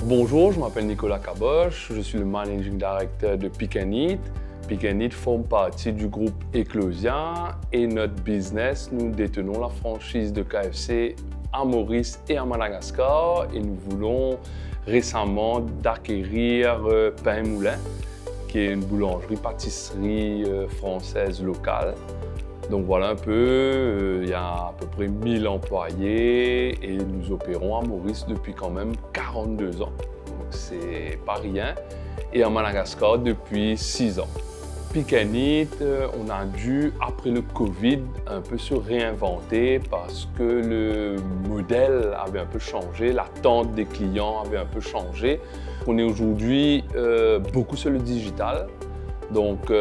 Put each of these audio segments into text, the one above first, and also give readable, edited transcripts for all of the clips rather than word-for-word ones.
Bonjour, je m'appelle Nicolas Caboche, je suis le Managing Director de Pick & Eat. Pick & Eat forme partie du groupe Eclosia et notre business, nous détenons la franchise de KFC à Maurice et à Madagascar et nous voulons récemment d'acquérir Pain Moulin, qui est une boulangerie-pâtisserie française locale. Donc voilà un peu, il y a à peu près 1000 employés et nous opérons à Maurice depuis quand même 42 ans. Donc c'est pas rien. Et à Madagascar depuis 6 ans. Pick & Eat, on a dû, après le Covid, un peu se réinventer parce que le modèle avait un peu changé, l'attente des clients avait un peu changé. On est aujourd'hui beaucoup sur le digital. Donc,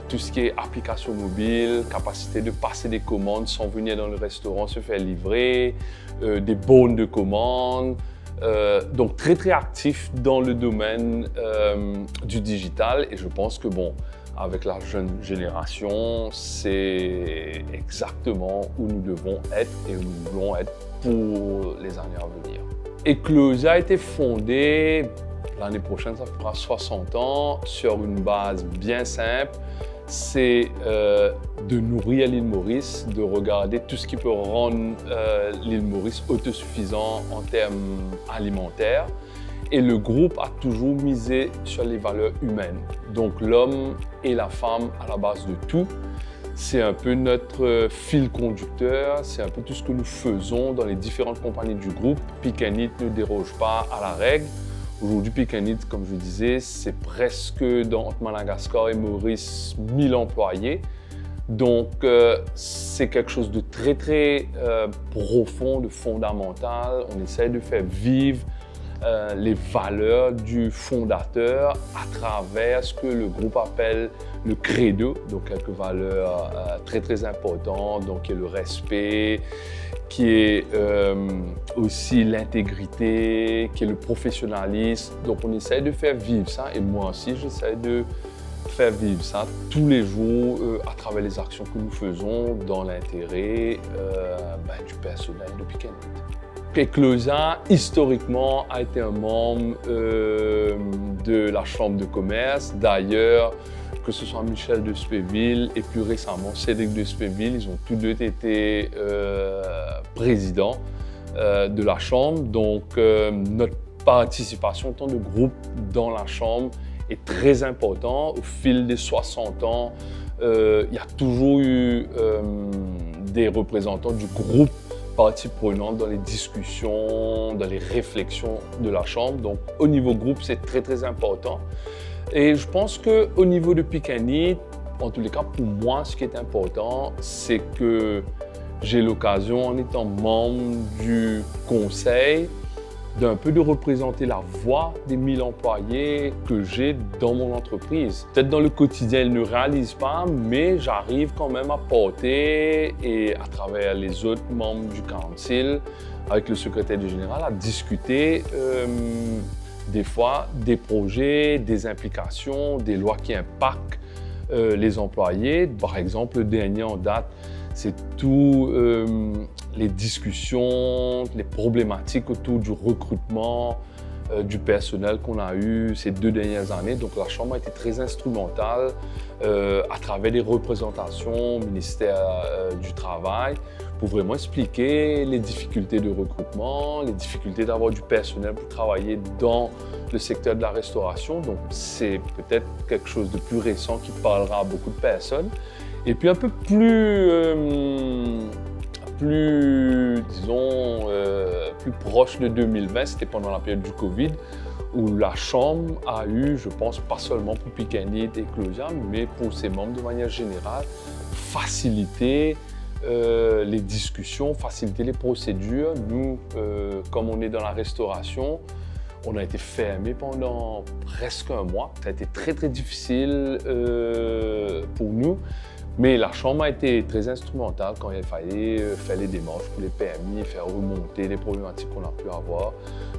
tout ce qui est application mobile, capacité de passer des commandes sans venir dans le restaurant, se faire livrer, des bons de commandes. Donc, très actif dans le domaine du digital. Et je pense que, bon, avec la jeune génération, c'est exactement où nous devons être et où nous voulons être pour les années à venir. Eclosia a été fondée l'année prochaine, ça fera 60 ans, sur une base bien simple. C'est de nourrir l'île Maurice, de regarder tout ce qui peut rendre l'île Maurice autosuffisant en termes alimentaires. Et le groupe a toujours misé sur les valeurs humaines. Donc l'homme et la femme à la base de tout. C'est un peu notre fil conducteur, c'est un peu tout ce que nous faisons dans les différentes compagnies du groupe. Pick & Eat ne déroge pas à la règle. Aujourd'hui, Pick & Eat, comme je disais, c'est presque entre Madagascar et Maurice 1000 employés. Donc, c'est quelque chose de très profond, de fondamental. On essaie de faire vivre les valeurs du fondateur à travers ce que le groupe appelle le credo, donc quelques valeurs très importantes, donc qui est le respect, qui est aussi l'intégrité, qui est le professionnalisme. Donc on essaie de faire vivre ça et moi aussi j'essaie de faire vivre ça tous les jours à travers les actions que nous faisons dans l'intérêt du personnel de Pick & Eat. Eclosia, historiquement, a été un membre de la Chambre de commerce. D'ailleurs, que ce soit Michel Despéville et plus récemment Cédric Despéville, ils ont tous deux été présidents de la Chambre. Donc, notre participation en tant que groupe dans la Chambre est très importante. Au fil des 60 ans, il y a toujours eu des représentants du groupe partie prenante dans les discussions, dans les réflexions de la Chambre. Donc, au niveau groupe, c'est très important. Et je pense qu'au niveau de Pick & Eat, en tous les cas, pour moi, ce qui est important, c'est que j'ai l'occasion, en étant membre du conseil, d'un peu de représenter la voix des 1000 employés que j'ai dans mon entreprise. Peut-être dans le quotidien, ils ne réalisent pas, mais j'arrive quand même à porter et à travers les autres membres du council, avec le secrétaire général, à discuter des fois des projets, des implications, des lois qui impactent les employés. Par exemple, le dernier en date, c'est tout les discussions, les problématiques autour du recrutement du personnel qu'on a eu ces 2 dernières années. Donc la Chambre a été très instrumentale à travers des représentations au ministère du Travail pour vraiment expliquer les difficultés de recrutement, les difficultés d'avoir du personnel pour travailler dans le secteur de la restauration. Donc c'est peut-être quelque chose de plus récent qui parlera à beaucoup de personnes. Et puis un peu disons, plus proche de 2020, c'était pendant la période du Covid, où la Chambre a eu, je pense, pas seulement pour Pick & Eat et Eclosia, mais pour ses membres de manière générale, faciliter les discussions, faciliter les procédures. Nous, comme on est dans la restauration, on a été fermé pendant presque un mois. Ça a été très difficile pour nous. Mais la Chambre a été très instrumentale quand il fallait faire les démarches pour les permis, faire remonter les problématiques qu'on a pu avoir.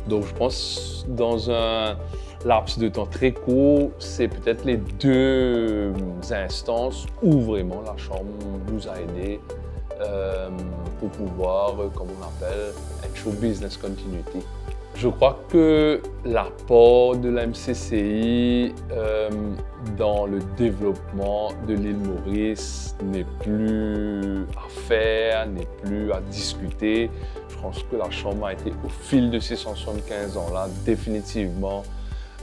Donc je pense dans un laps de temps très court, c'est peut-être les 2 instances où vraiment la Chambre nous a aidés pour pouvoir, comme on appelle, ensure business continuity. Je crois que l'apport de la MCCI dans le développement de l'île Maurice n'est plus à faire, n'est plus à discuter. Je pense que la Chambre a été, au fil de ces 175 ans-là, définitivement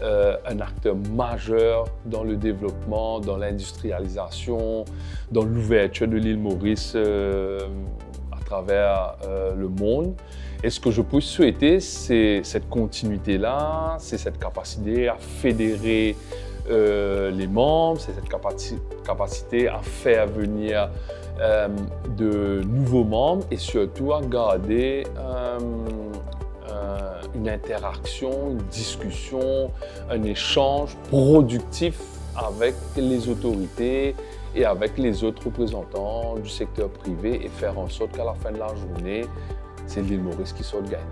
un acteur majeur dans le développement, dans l'industrialisation, dans l'ouverture de l'île Maurice à travers le monde. Et ce que je peux souhaiter, c'est cette continuité-là, c'est cette capacité à fédérer les membres, c'est cette capacité à faire venir de nouveaux membres et surtout à garder une interaction, une discussion, un échange productif avec les autorités et avec les autres représentants du secteur privé et faire en sorte qu'à la fin de la journée, c'est l'île Maurice qui sort gagnant.